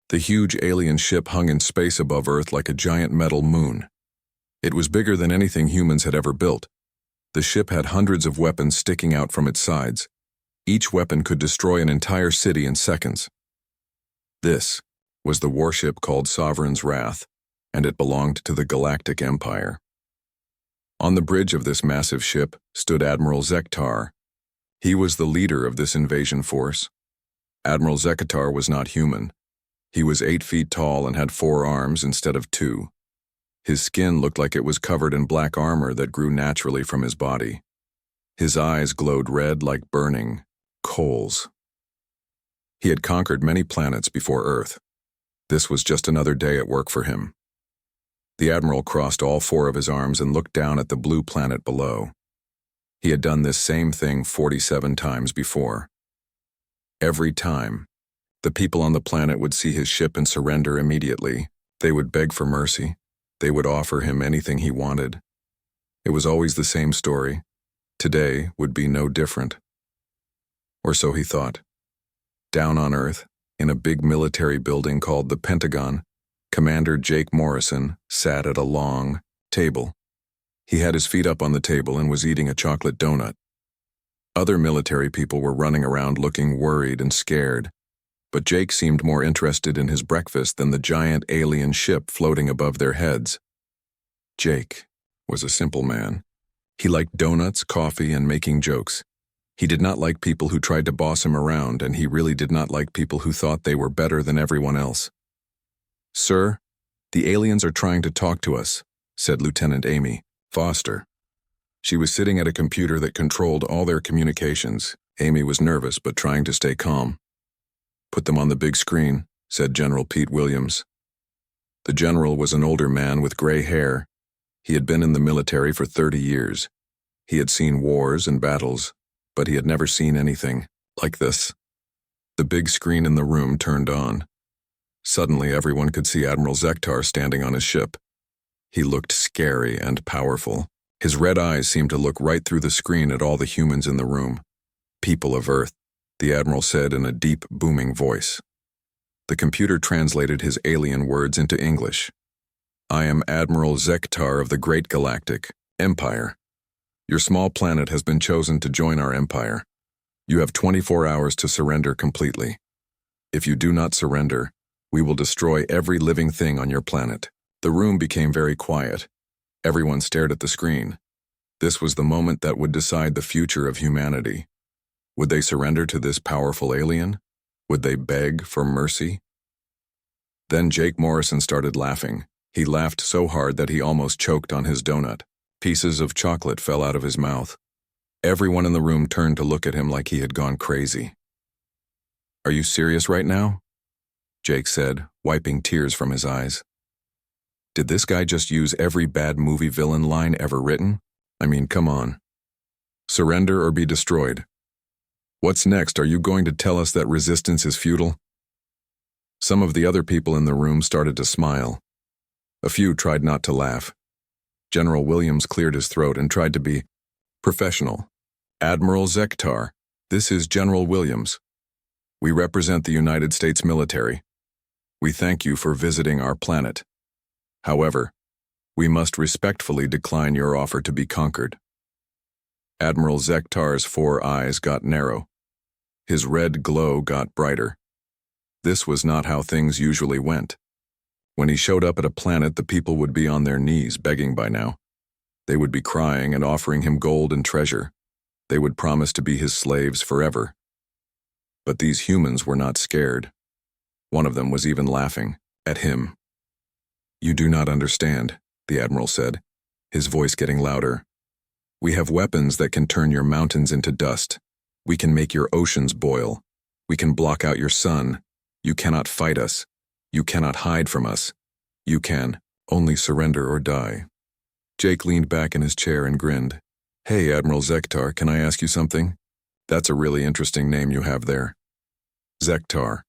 The huge alien ship hung in space above Earth like a giant metal moon. It was bigger than anything humans had ever built. The ship had hundreds of weapons sticking out from its sides. Each weapon could destroy an entire city in seconds. This was the warship called Sovereign's Wrath, and it belonged to the Galactic Empire. On the bridge of this massive ship stood Admiral Zektar. He was the leader of this invasion force. Admiral Zektar was not human. He was 8 feet tall and had 4 arms instead of 2. His skin looked like it was covered in black armor that grew naturally from his body. His eyes glowed red like burning coals. He had conquered many planets before Earth. This was just another day at work for him. The Admiral crossed all 4 of his arms and looked down at the blue planet below. He had done this same thing 47 times before. Every time, the people on the planet would see his ship and surrender immediately. They would beg for mercy. They would offer him anything he wanted. It was always the same story. Today would be no different. Or so he thought. Down on Earth, in a big military building called the Pentagon, Commander Jake Morrison sat at a long table. He had his feet up on the table and was eating a chocolate donut. Other military people were running around looking worried and scared, but Jake seemed more interested in his breakfast than the giant alien ship floating above their heads. Jake was a simple man. He liked donuts, coffee, and making jokes. He did not like people who tried to boss him around, and he really did not like people who thought they were better than everyone else. "Sir, the aliens are trying to talk to us," said Lieutenant Amy Foster. She was sitting at a computer that controlled all their communications. Amy was nervous but trying to stay calm. "Put them on the big screen," said General Pete Williams. The general was an older man with gray hair. He had been in the military for 30 years. He had seen wars and battles, but he had never seen anything like this. The big screen in the room turned on. Suddenly, everyone could see Admiral Zektar standing on his ship. He looked scary and powerful. His red eyes seemed to look right through the screen at all the humans in the room. "People of Earth," the Admiral said in a deep, booming voice. The computer translated his alien words into English. "I am Admiral Zektar of the Great Galactic Empire. Your small planet has been chosen to join our empire. You have 24 hours to surrender completely. If you do not surrender, we will destroy every living thing on your planet." The room became very quiet. Everyone stared at the screen. This was the moment that would decide the future of humanity. Would they surrender to this powerful alien? Would they beg for mercy? Then Jake Morrison started laughing. He laughed so hard that he almost choked on his donut. Pieces of chocolate fell out of his mouth. Everyone in the room turned to look at him like he had gone crazy. "Are you serious right now?" Jake said, wiping tears from his eyes. Did this guy just use every bad movie villain line ever written? I mean, come on. Surrender or be destroyed. What's next? Are you going to tell us that resistance is futile? Some of the other people in the room started to smile. A few tried not to laugh. General Williams cleared his throat and tried to be professional. "Admiral Zektar, this is General Williams. We represent the United States military. We thank you for visiting our planet. However, we must respectfully decline your offer to be conquered." Admiral Zektar's 4 eyes got narrow. His red glow got brighter. This was not how things usually went. When he showed up at a planet, the people would be on their knees begging by now. They would be crying and offering him gold and treasure. They would promise to be his slaves forever. But these humans were not scared. One of them was even laughing at him. "You do not understand," the Admiral said, his voice getting louder. "We have weapons that can turn your mountains into dust. We can make your oceans boil. We can block out your sun. You cannot fight us. You cannot hide from us. You can only surrender or die." Jake leaned back in his chair and grinned. "Hey, Admiral Zektar, can I ask you something? That's a really interesting name you have there." Zektar.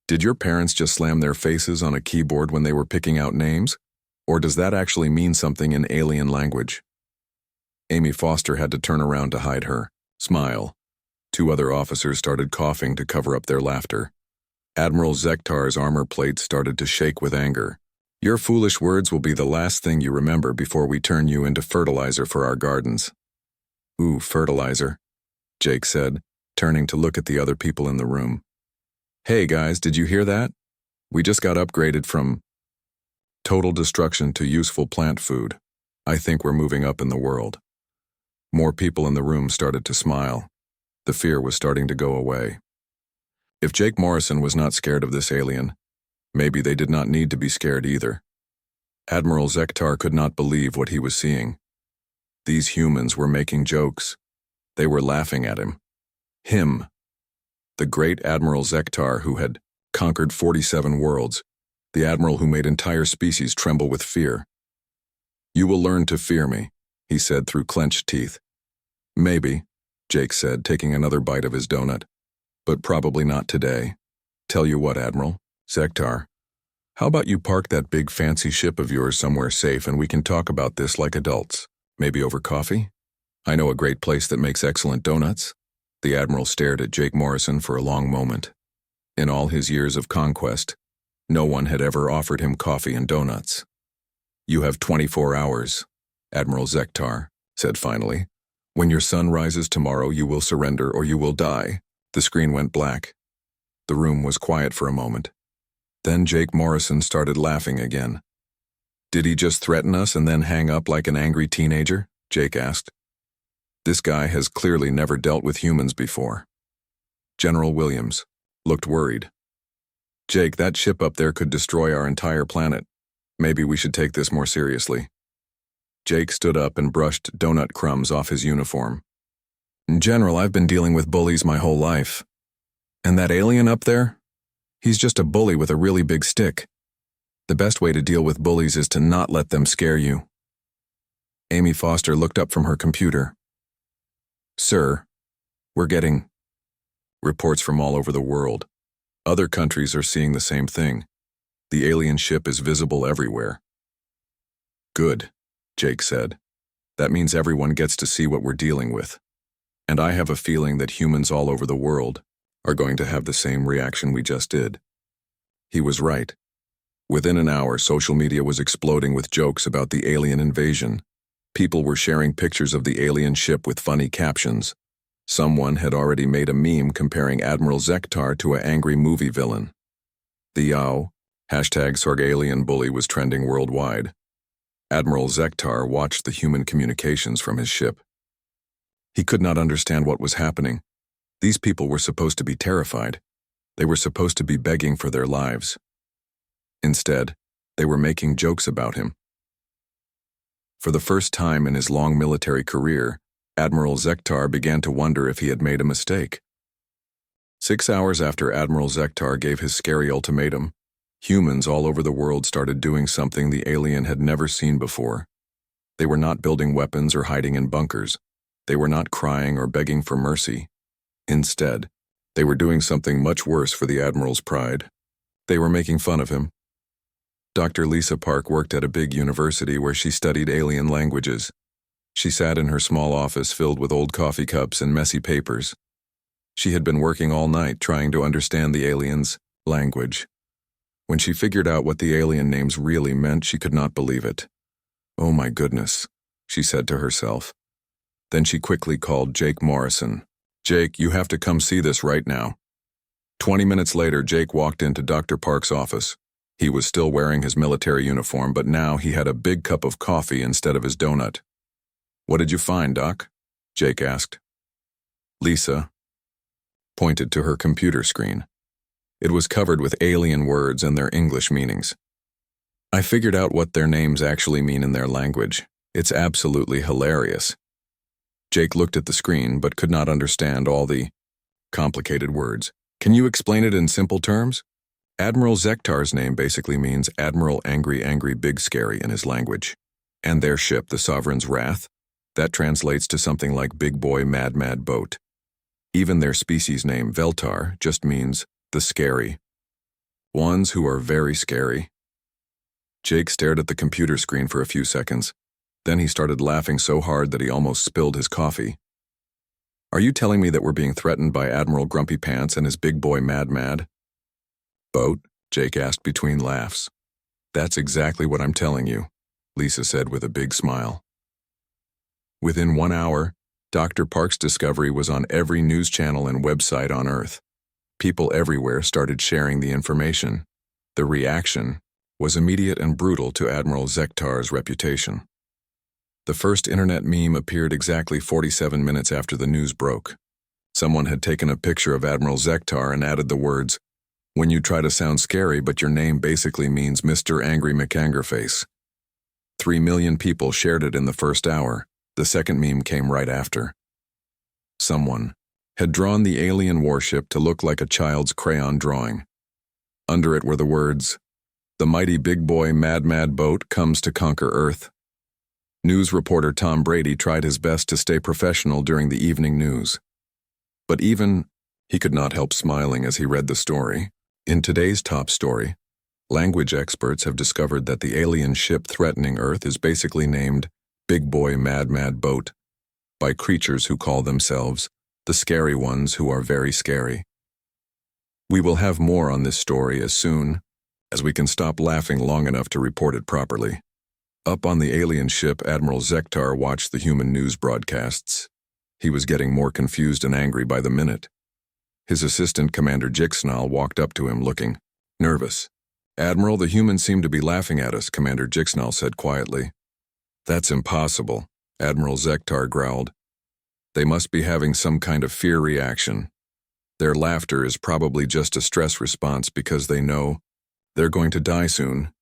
Did your parents just slam their faces on a keyboard when they were picking out names? Or does that actually mean something in alien language? Amy Foster had to turn around to hide her smile. 2 other officers started coughing to cover up their laughter. Admiral Zektar's armor plate started to shake with anger. Your foolish words will be the last thing you remember before we turn you into fertilizer for our gardens. Ooh, fertilizer, Jake said, turning to look at the other people in the room. Hey guys, did you hear that? We just got upgraded from total destruction to useful plant food. I think we're moving up in the world. More people in the room started to smile. The fear was starting to go away. If Jake Morrison was not scared of this alien, maybe they did not need to be scared either. Admiral Zektar could not believe what he was seeing. These humans were making jokes. They were laughing at him. Him, the great Admiral Zektar who had conquered 47 worlds, the admiral who made entire species tremble with fear. You will learn to fear me, he said through clenched teeth. Maybe, Jake said, taking another bite of his donut. But probably not today. Tell you what, Admiral, Zektar, how about you park that big fancy ship of yours somewhere safe and we can talk about this like adults? Maybe over coffee? I know a great place that makes excellent donuts. The Admiral stared at Jake Morrison for a long moment. In all his years of conquest, no one had ever offered him coffee and donuts. You have 24 hours, Admiral Zektar said finally. When your sun rises tomorrow, you will surrender or you will die. The screen went black. The room was quiet for a moment. Then Jake Morrison started laughing again. Did he just threaten us and then hang up like an angry teenager? Jake asked. This guy has clearly never dealt with humans before. General Williams looked worried. Jake, that ship up there could destroy our entire planet. Maybe we should take this more seriously. Jake stood up and brushed donut crumbs off his uniform. General, I've been dealing with bullies my whole life. And that alien up there? He's just a bully with a really big stick. The best way to deal with bullies is to not let them scare you. Amy Foster looked up from her computer. Sir, we're getting reports from all over the world. Other countries are seeing the same thing. The alien ship is visible everywhere. Good, Jake said. That means everyone gets to see what we're dealing with. And I have a feeling that humans all over the world are going to have the same reaction we just did. He was right. Within an hour, social media was exploding with jokes about the alien invasion. People were sharing pictures of the alien ship with funny captions. Someone had already made a meme comparing Admiral Zektar to an angry movie villain. The YOW, #SorgAlienBully was trending worldwide. Admiral Zektar watched the human communications from his ship. He could not understand what was happening. These people were supposed to be terrified. They were supposed to be begging for their lives. Instead, they were making jokes about him. For the first time in his long military career, Admiral Zektar began to wonder if he had made a mistake. 6 hours after Admiral Zektar gave his scary ultimatum, humans all over the world started doing something the alien had never seen before. They were not building weapons or hiding in bunkers. They were not crying or begging for mercy. Instead, they were doing something much worse for the Admiral's pride. They were making fun of him. Dr. Lisa Park worked at a big university where she studied alien languages. She sat in her small office filled with old coffee cups and messy papers. She had been working all night trying to understand the aliens' language. When she figured out what the alien names really meant, she could not believe it. Oh my goodness, she said to herself. Then she quickly called Jake Morrison. Jake, you have to come see this right now. 20 minutes later, Jake walked into Dr. Park's office. He was still wearing his military uniform, but now he had a big cup of coffee instead of his donut. What did you find, Doc? Jake asked. Lisa pointed to her computer screen. It was covered with alien words and their English meanings. I figured out what their names actually mean in their language. It's absolutely hilarious. Jake looked at the screen but could not understand all the complicated words. Can you explain it in simple terms? Admiral Zektar's name basically means Admiral Angry Angry Big Scary in his language. And their ship, the Sovereign's Wrath, that translates to something like Big Boy Mad Mad Boat. Even their species name, Veltar, just means the scary. Ones who are very scary. Jake stared at the computer screen for a few seconds. Then he started laughing so hard that he almost spilled his coffee. Are you telling me that we're being threatened by Admiral Grumpy Pants and his Big Boy Mad Mad? Boat? Jake asked between laughs. That's exactly what I'm telling you, Lisa said with a big smile. Within 1 hour, Dr. Park's discovery was on every news channel and website on Earth. People everywhere started sharing the information. The reaction was immediate and brutal to Admiral Zektar's reputation. The first internet meme appeared exactly 47 minutes after the news broke. Someone had taken a picture of Admiral Zektar and added the words, "When you try to sound scary but your name basically means Mr. Angry McAngerface." 3 million people shared it in the first hour. The second meme came right after. Someone had drawn the alien warship to look like a child's crayon drawing. Under it were the words, "The mighty big boy mad boat comes to conquer Earth." News reporter Tom Brady tried his best to stay professional during the evening news. But even he could not help smiling as he read the story. In today's top story, language experts have discovered that the alien ship threatening Earth is basically named Big Boy Mad Boat by creatures who call themselves the scary ones who are very scary. We will have more on this story as soon as we can stop laughing long enough to report it properly. Up on the alien ship, Admiral Zektar watched the human news broadcasts. He was getting more confused and angry by the minute. His assistant, Commander Jixnall, walked up to him looking nervous. "Admiral, the humans seem to be laughing at us," Commander Jixnall said quietly. "That's impossible," Admiral Zektar growled. "They must be having some kind of fear reaction. Their laughter is probably just a stress response because they know they're going to die soon."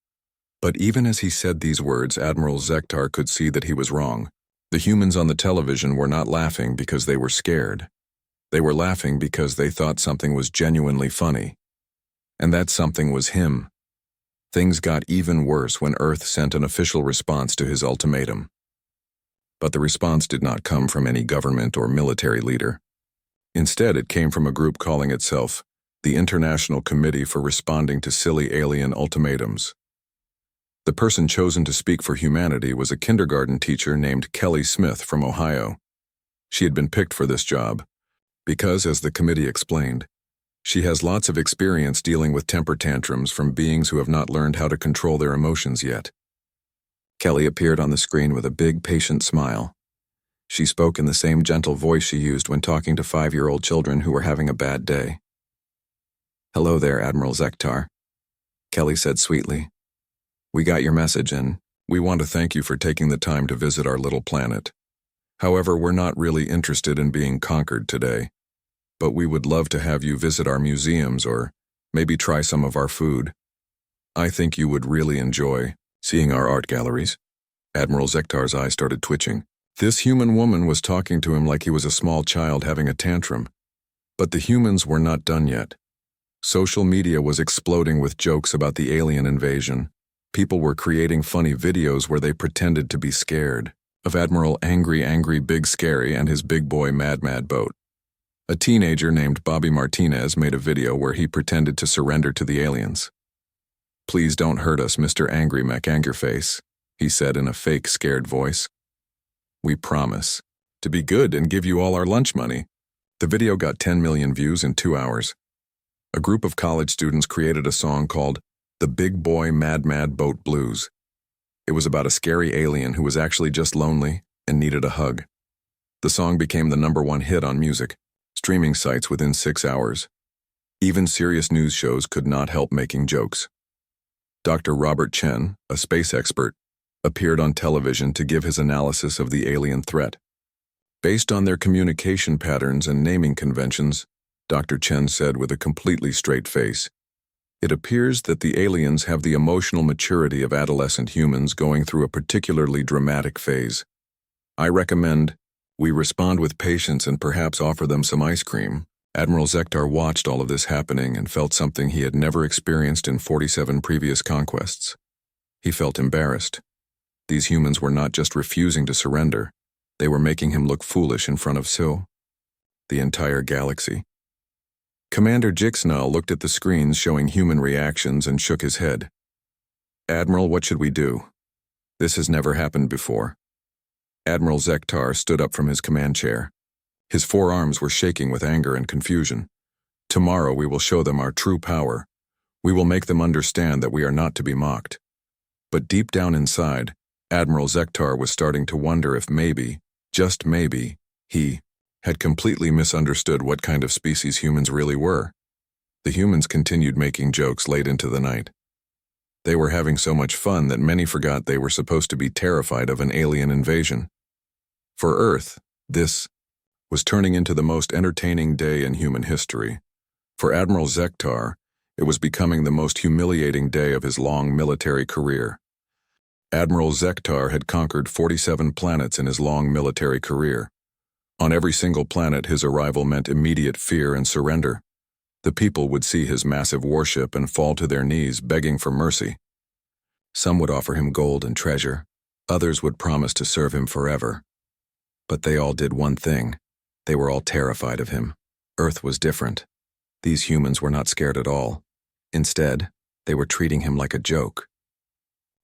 But even as he said these words, Admiral Zektar could see that he was wrong. The humans on the television were not laughing because they were scared. They were laughing because they thought something was genuinely funny. And that something was him. Things got even worse when Earth sent an official response to his ultimatum. But the response did not come from any government or military leader. Instead, it came from a group calling itself the International Committee for Responding to Silly Alien Ultimatums. The person chosen to speak for humanity was a kindergarten teacher named Kelly Smith from Ohio. She had been picked for this job because, as the committee explained, she has lots of experience dealing with temper tantrums from beings who have not learned how to control their emotions yet. Kelly appeared on the screen with a big, patient smile. She spoke in the same gentle voice she used when talking to 5-year-old children who were having a bad day. "Hello there, Admiral Zektar," Kelly said sweetly. "We got your message and we want to thank you for taking the time to visit our little planet. However, we're not really interested in being conquered today, but we would love to have you visit our museums or maybe try some of our food. I think you would really enjoy seeing our art galleries." Admiral Zektar's eyes started twitching. This human woman was talking to him like he was a small child having a tantrum. But the humans were not done yet. Social media was exploding with jokes about the alien invasion. People were creating funny videos where they pretended to be scared of Admiral Angry Big Scary and his big boy mad boat. A teenager named Bobby Martinez made a video where he pretended to surrender to the aliens. "Please don't hurt us, Mr. Angry McAngerface," he said in a fake scared voice. "We promise to be good and give you all our lunch money." The video got 10 million views in 2 hours. A group of college students created a song called The Big Boy Mad Boat Blues. It was about a scary alien who was actually just lonely and needed a hug. The song became the #1 hit on music streaming sites within 6 hours. Even serious news shows could not help making jokes. Dr. Robert Chen, a space expert, appeared on television to give his analysis of the alien threat. Based on their communication patterns and naming conventions, Dr. Chen said with a completely straight face, "It appears that the aliens have the emotional maturity of adolescent humans going through a particularly dramatic phase. I recommend we respond with patience and perhaps offer them some ice cream." Admiral Zektar watched all of this happening and felt something he had never experienced in 47 previous conquests. He felt embarrassed. These humans were not just refusing to surrender, they were making him look foolish in front of the entire galaxy. Commander Jixnall looked at the screens showing human reactions and shook his head. "Admiral, what should we do? This has never happened before." Admiral Zektar stood up from his command chair. His forearms were shaking with anger and confusion. "Tomorrow we will show them our true power. We will make them understand that we are not to be mocked. But deep down inside, Admiral Zektar was starting to wonder if maybe, just maybe, he had completely misunderstood what kind of species humans really were. The humans continued making jokes late into the night. They were having so much fun that many forgot they were supposed to be terrified of an alien invasion. For Earth, this was turning into the most entertaining day in human history. For Admiral Zektar, it was becoming the most humiliating day of his long military career. Admiral Zektar had conquered 47 planets in his long military career. On every single planet, his arrival meant immediate fear and surrender. The people would see his massive warship and fall to their knees begging for mercy. Some would offer him gold and treasure. Others would promise to serve him forever. But they all did one thing. They were all terrified of him. Earth was different. These humans were not scared at all. Instead, they were treating him like a joke.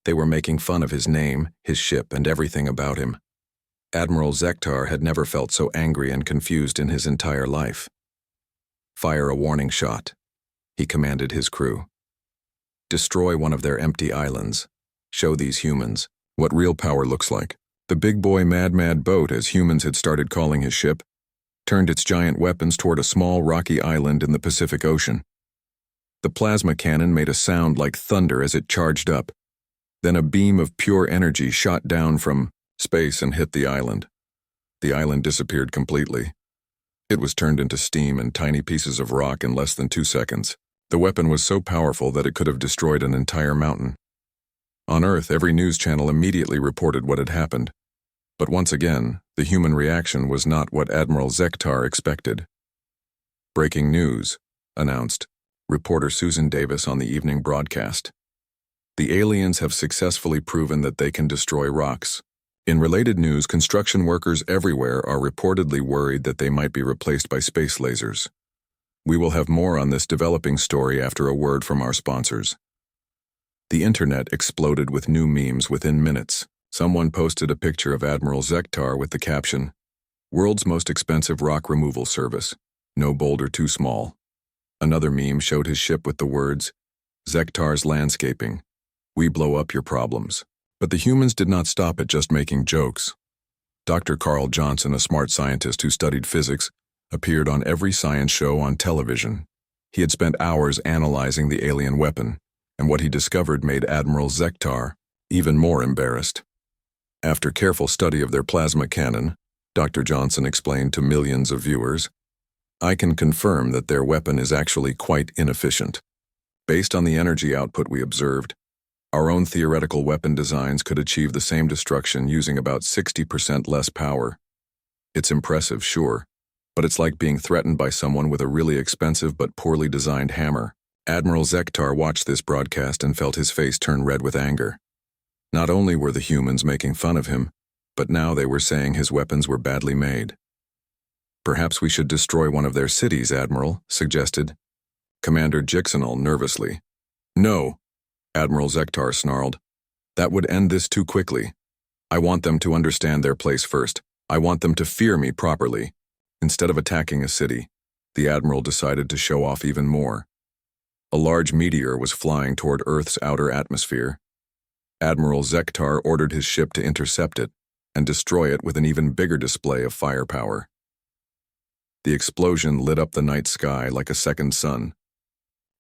They were making fun of his name, his ship, and everything about him. Admiral Zektar had never felt so angry and confused in his entire life. "Fire a warning shot," he commanded his crew. "Destroy one of their empty islands. Show these humans what real power looks like." The big boy mad boat, as humans had started calling his ship, turned its giant weapons toward a small rocky island in the Pacific Ocean. The plasma cannon made a sound like thunder as it charged up. Then a beam of pure energy shot down from space and hit the island. The island disappeared completely. It was turned into steam and tiny pieces of rock in less than 2 seconds. The weapon was so powerful that it could have destroyed an entire mountain. On Earth, every news channel immediately reported what had happened. But once again, the human reaction was not what Admiral Zektar expected. "Breaking news," announced reporter Susan Davis on the evening broadcast. "The aliens have successfully proven that they can destroy rocks." In related news, construction workers everywhere are reportedly worried that they might be replaced by space lasers. We will have more on this developing story after a word from our sponsors. The internet exploded with new memes within minutes. Someone posted a picture of Admiral Zektar with the caption, "World's most expensive rock removal service. No boulder too small." Another meme showed his ship with the words, "Zektar's landscaping. We blow up your problems." But the humans did not stop at just making jokes. Dr. Carl Johnson, a smart scientist who studied physics, appeared on every science show on television. He had spent hours analyzing the alien weapon, and what he discovered made Admiral Zektar even more embarrassed. After careful study of their plasma cannon, Dr. Johnson explained to millions of viewers, "I can confirm that their weapon is actually quite inefficient. Based on the energy output we observed, our own theoretical weapon designs could achieve the same destruction using about 60% less power. It's impressive, sure, but it's like being threatened by someone with a really expensive but poorly designed hammer." Admiral Zektar watched this broadcast and felt his face turn red with anger. Not only were the humans making fun of him, but now they were saying his weapons were badly made. "Perhaps we should destroy one of their cities, Admiral," suggested Commander Jixonal nervously. "No," Admiral Zektar snarled. "That would end this too quickly. I want them to understand their place first. I want them to fear me properly." Instead of attacking a city, the Admiral decided to show off even more. A large meteor was flying toward Earth's outer atmosphere. Admiral Zektar ordered his ship to intercept it and destroy it with an even bigger display of firepower. The explosion lit up the night sky like a second sun.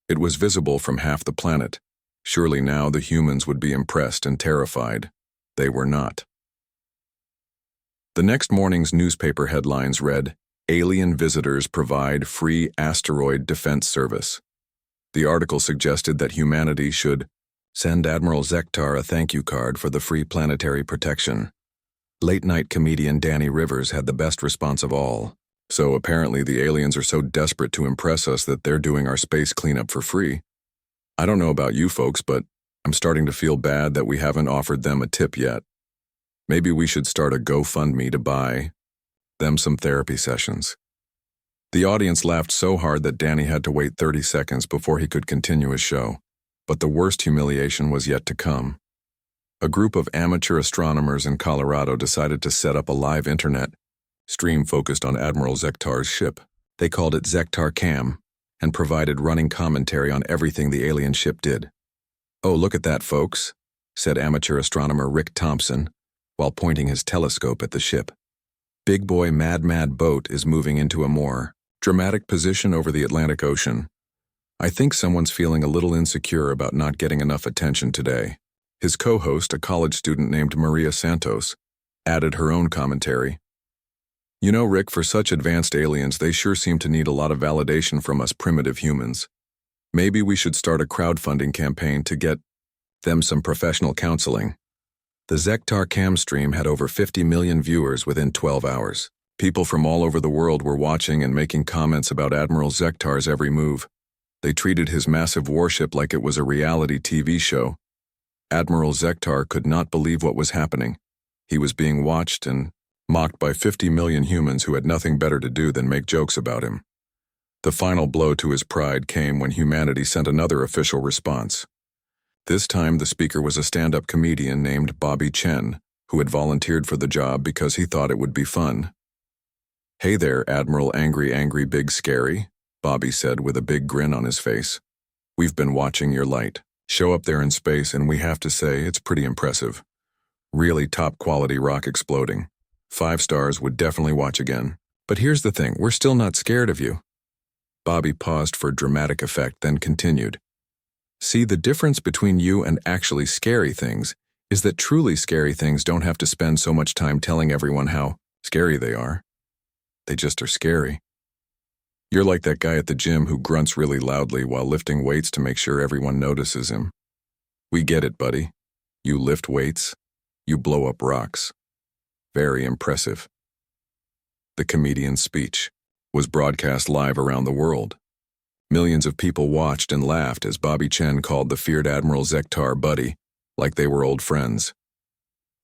It was visible from half the planet. Surely now the humans would be impressed and terrified. They were not. The next morning's newspaper headlines read, "Alien visitors provide free asteroid defense service." The article suggested that humanity should send Admiral Zektar a thank you card for the free planetary protection. Late-night comedian Danny Rivers had the best response of all. "So apparently the aliens are so desperate to impress us that they're doing our space cleanup for free. I don't know about you folks, but I'm starting to feel bad that we haven't offered them a tip yet. Maybe we should start a GoFundMe to buy them some therapy sessions." The audience laughed so hard that Danny had to wait 30 seconds before he could continue his show. But the worst humiliation was yet to come. A group of amateur astronomers in Colorado decided to set up a live internet stream focused on Admiral Zektar's ship. They called it Zektar Cam, and provided running commentary on everything the alien ship did. "Oh, look at that, folks," said amateur astronomer Rick Thompson, while pointing his telescope at the ship. "Big boy Mad boat is moving into a more dramatic position over the Atlantic Ocean. I think someone's feeling a little insecure about not getting enough attention today." His co-host, a college student named Maria Santos, added her own commentary. "You know, Rick, for such advanced aliens, they sure seem to need a lot of validation from us primitive humans. Maybe we should start a crowdfunding campaign to get them some professional counseling." The Zektar cam stream had over 50 million viewers within 12 hours. People from all over the world were watching and making comments about Admiral Zektar's every move. They treated his massive warship like it was a reality TV show. Admiral Zektar could not believe what was happening. He was being watched and mocked by 50 million humans who had nothing better to do than make jokes about him. The final blow to his pride came when humanity sent another official response. This time the speaker was a stand-up comedian named Bobby Chen, who had volunteered for the job because he thought it would be fun. "Hey there, Admiral Angry Big Scary," Bobby said with a big grin on his face. "We've been watching your light show up there in space, and we have to say it's pretty impressive. Really top-quality rock exploding. 5 stars, would definitely watch again. But here's the thing, we're still not scared of you." Bobby paused for dramatic effect, then continued. "See, the difference between you and actually scary things is that truly scary things don't have to spend so much time telling everyone how scary they are. They just are scary. You're like that guy at the gym who grunts really loudly while lifting weights to make sure everyone notices him. We get it, buddy. You lift weights. You blow up rocks. Very impressive." The comedian's speech was broadcast live around the world. Millions of people watched and laughed as Bobby Chen called the feared Admiral Zektar buddy, like they were old friends.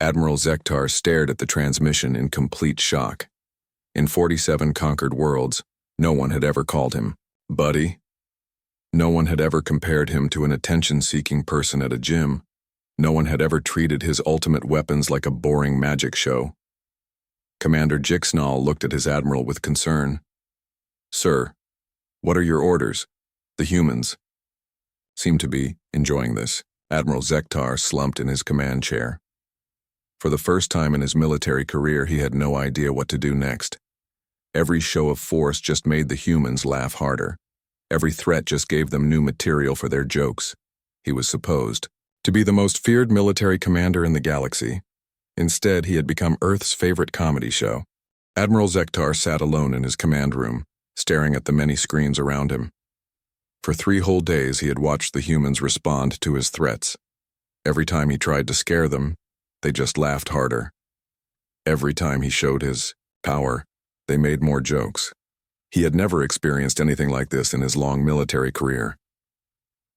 Admiral Zektar stared at the transmission in complete shock. In 47 conquered worlds, no one had ever called him buddy. No one had ever compared him to an attention-seeking person at a gym. No one had ever treated his ultimate weapons like a boring magic show. Commander Jixnall looked at his admiral with concern. "Sir, what are your orders?" The humans seemed to be enjoying this. Admiral Zektar slumped in his command chair. For the first time in his military career, he had no idea what to do next. Every show of force just made the humans laugh harder. Every threat just gave them new material for their jokes. He was supposed to be the most feared military commander in the galaxy. Instead, he had become Earth's favorite comedy show. Admiral Zektar sat alone in his command room, staring at the many screens around him. For 3 whole days, he had watched the humans respond to his threats. Every time he tried to scare them, they just laughed harder. Every time he showed his power, they made more jokes. He had never experienced anything like this in his long military career.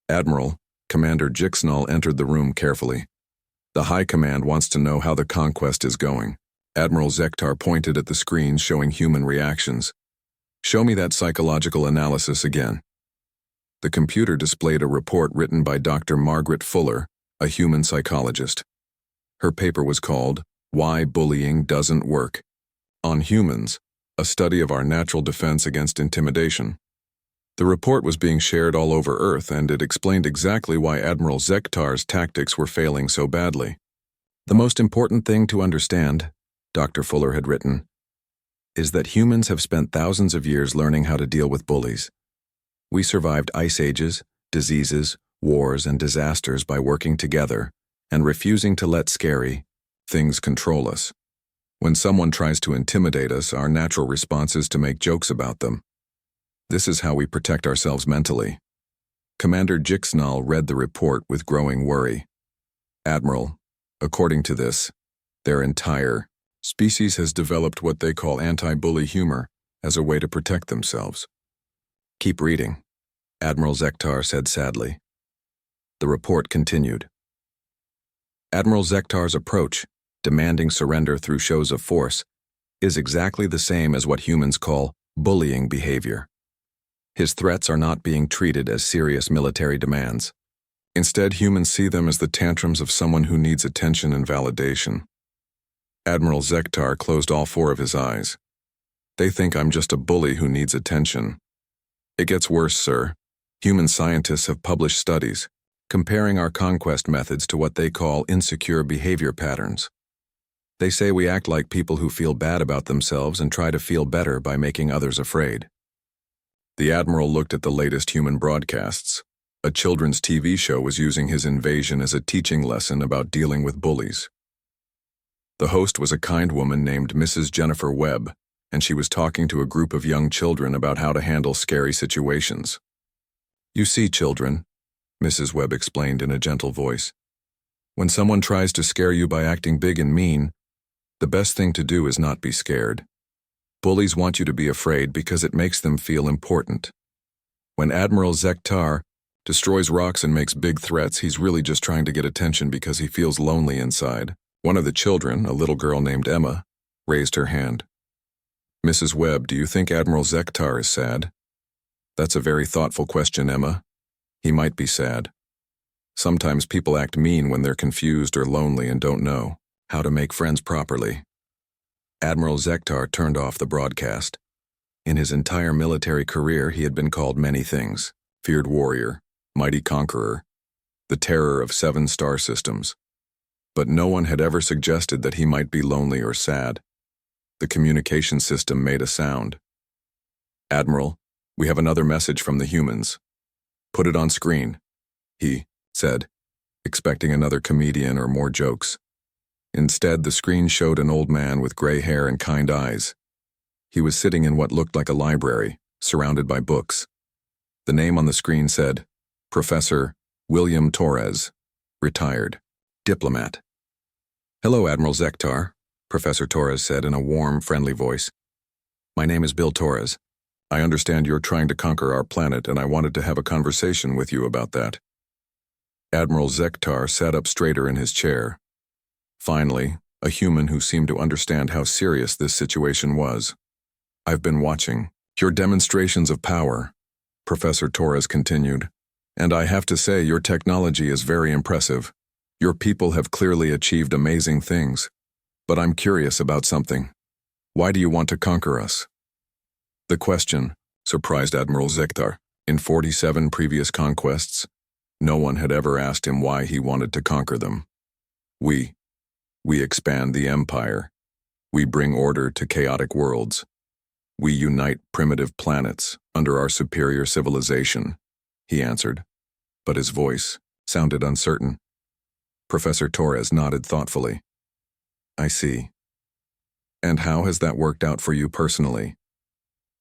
"Admiral," Commander Jixnall entered the room carefully. "The High Command wants to know how the conquest is going." Admiral Zektar pointed at the screens showing human reactions. "Show me that psychological analysis again." The computer displayed a report written by Dr. Margaret Fuller, a human psychologist. Her paper was called "Why Bullying Doesn't Work on Humans, a Study of Our Natural Defense Against Intimidation." The report was being shared all over Earth, and it explained exactly why Admiral Zektar's tactics were failing so badly. "The most important thing to understand," Dr. Fuller had written, "is that humans have spent thousands of years learning how to deal with bullies. We survived ice ages, diseases, wars, and disasters by working together and refusing to let scary things control us. When someone tries to intimidate us, our natural response is to make jokes about them. This is how we protect ourselves mentally." Commander Jixnall read the report with growing worry. "Admiral, according to this, their entire species has developed what they call anti-bully humor as a way to protect themselves." "Keep reading," Admiral Zektar said sadly. The report continued. "Admiral Zektar's approach, demanding surrender through shows of force, is exactly the same as what humans call bullying behavior. His threats are not being treated as serious military demands. Instead, humans see them as the tantrums of someone who needs attention and validation." Admiral Zektar closed all 4 of his eyes. "They think I'm just a bully who needs attention." It gets worse, sir. Human scientists have published studies comparing our conquest methods to what they call insecure behavior patterns. They say we act like people who feel bad about themselves and try to feel better by making others afraid. The Admiral looked at the latest human broadcasts. A children's TV show was using his invasion as a teaching lesson about dealing with bullies. The host was a kind woman named Mrs. Jennifer Webb, and she was talking to a group of young children about how to handle scary situations. "You see, children," Mrs. Webb explained in a gentle voice, "when someone tries to scare you by acting big and mean, the best thing to do is not be scared. Bullies want you to be afraid because it makes them feel important. When Admiral Zektar destroys rocks and makes big threats, he's really just trying to get attention because he feels lonely inside." One of the children, a little girl named Emma, raised her hand. "Mrs. Webb, do you think Admiral Zektar is sad?" "That's a very thoughtful question, Emma. He might be sad. Sometimes people act mean when they're confused or lonely and don't know how to make friends properly." Admiral Zektar turned off the broadcast. In his entire military career, he had been called many things: feared warrior, mighty conqueror, the terror of 7 star systems. But no one had ever suggested that he might be lonely or sad. The communication system made a sound. "Admiral, we have another message from the humans." "Put it on screen," he said, expecting another comedian or more jokes. Instead, the screen showed an old man with gray hair and kind eyes. He was sitting in what looked like a library, surrounded by books. The name on the screen said, Professor William Torres, retired, diplomat. "Hello, Admiral Zektar," Professor Torres said in a warm, friendly voice. "My name is Bill Torres. I understand you're trying to conquer our planet, and I wanted to have a conversation with you about that." Admiral Zektar sat up straighter in his chair. Finally, a human who seemed to understand how serious this situation was. "I've been watching your demonstrations of power," Professor Torres continued, "and I have to say your technology is very impressive. Your people have clearly achieved amazing things. But I'm curious about something. Why do you want to conquer us?" The question surprised Admiral Zektar. In 47 previous conquests, no one had ever asked him why he wanted to conquer them. We expand the empire. We bring order to chaotic worlds. We unite primitive planets under our superior civilization, he answered, but his voice sounded uncertain. Professor Torres nodded thoughtfully. "I see. And how has that worked out for you personally?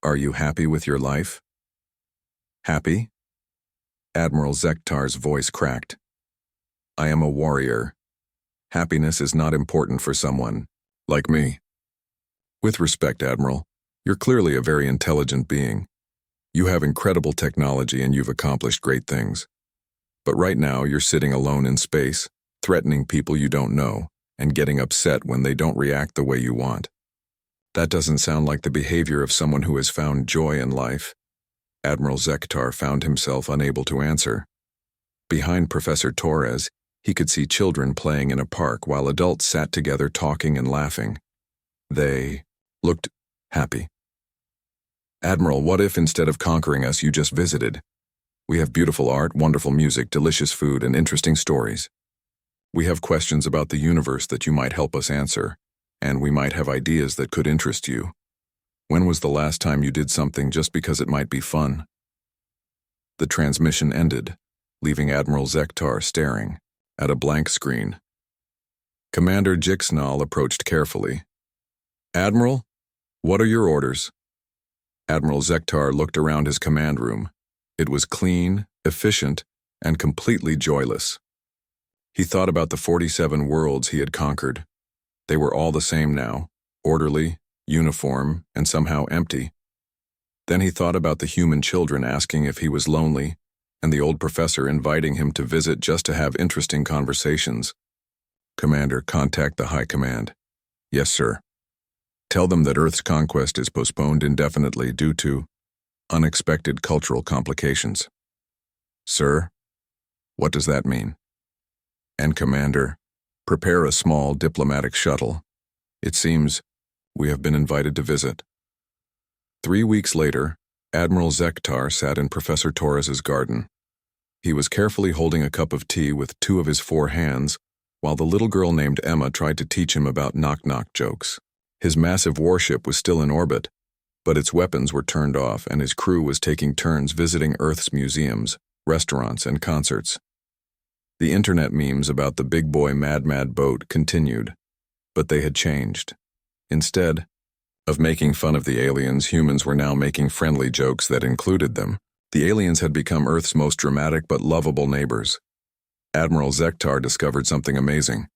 Are you happy with your life?" "Happy?" Admiral Zektar's voice cracked. "I am a warrior. Happiness is not important for someone like me." "With respect, Admiral, you're clearly a very intelligent being. You have incredible technology and you've accomplished great things. But right now you're sitting alone in space, threatening people you don't know, and getting upset when they don't react the way you want. That doesn't sound like the behavior of someone who has found joy in life." Admiral Zektar found himself unable to answer. Behind Professor Torres, he could see children playing in a park while adults sat together talking and laughing. They looked happy. "Admiral, what if instead of conquering us you just visited? We have beautiful art, wonderful music, delicious food, and interesting stories. We have questions about the universe that you might help us answer, and we might have ideas that could interest you. When was the last time you did something just because it might be fun?" The transmission ended, leaving Admiral Zektar staring at a blank screen. Commander Jixnall approached carefully. "Admiral, what are your orders?" Admiral Zektar looked around his command room. It was clean, efficient, and completely joyless. He thought about the 47 worlds he had conquered. They were all the same now, orderly, uniform, and somehow empty. Then he thought about the human children asking if he was lonely, and the old professor inviting him to visit just to have interesting conversations. "Commander, contact the High Command." "Yes, sir." "Tell them that Earth's conquest is postponed indefinitely due to unexpected cultural complications." "Sir? What does that mean?" "And Commander, prepare a small diplomatic shuttle. It seems we have been invited to visit." 3 weeks later, Admiral Zektar sat in Professor Torres's garden. He was carefully holding a cup of tea with 2 of his 4 hands, while the little girl named Emma tried to teach him about knock-knock jokes. His massive warship was still in orbit, but its weapons were turned off and his crew was taking turns visiting Earth's museums, restaurants, and concerts. The internet memes about the big boy mad boat continued, but they had changed. Instead of making fun of the aliens, humans were now making friendly jokes that included them. The aliens had become Earth's most dramatic but lovable neighbors. Admiral Zektar discovered something amazing.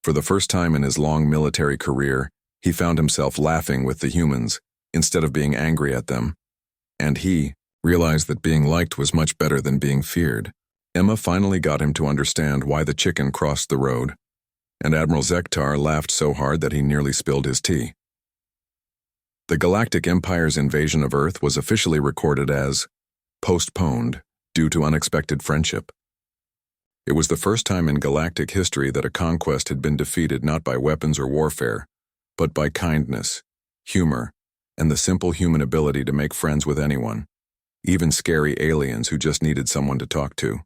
For the first time in his long military career, he found himself laughing with the humans instead of being angry at them. And he realized that being liked was much better than being feared. Emma finally got him to understand why the chicken crossed the road, and Admiral Zektar laughed so hard that he nearly spilled his tea. The Galactic Empire's invasion of Earth was officially recorded as postponed due to unexpected friendship. It was the first time in galactic history that a conquest had been defeated not by weapons or warfare, but by kindness, humor, and the simple human ability to make friends with anyone, even scary aliens who just needed someone to talk to.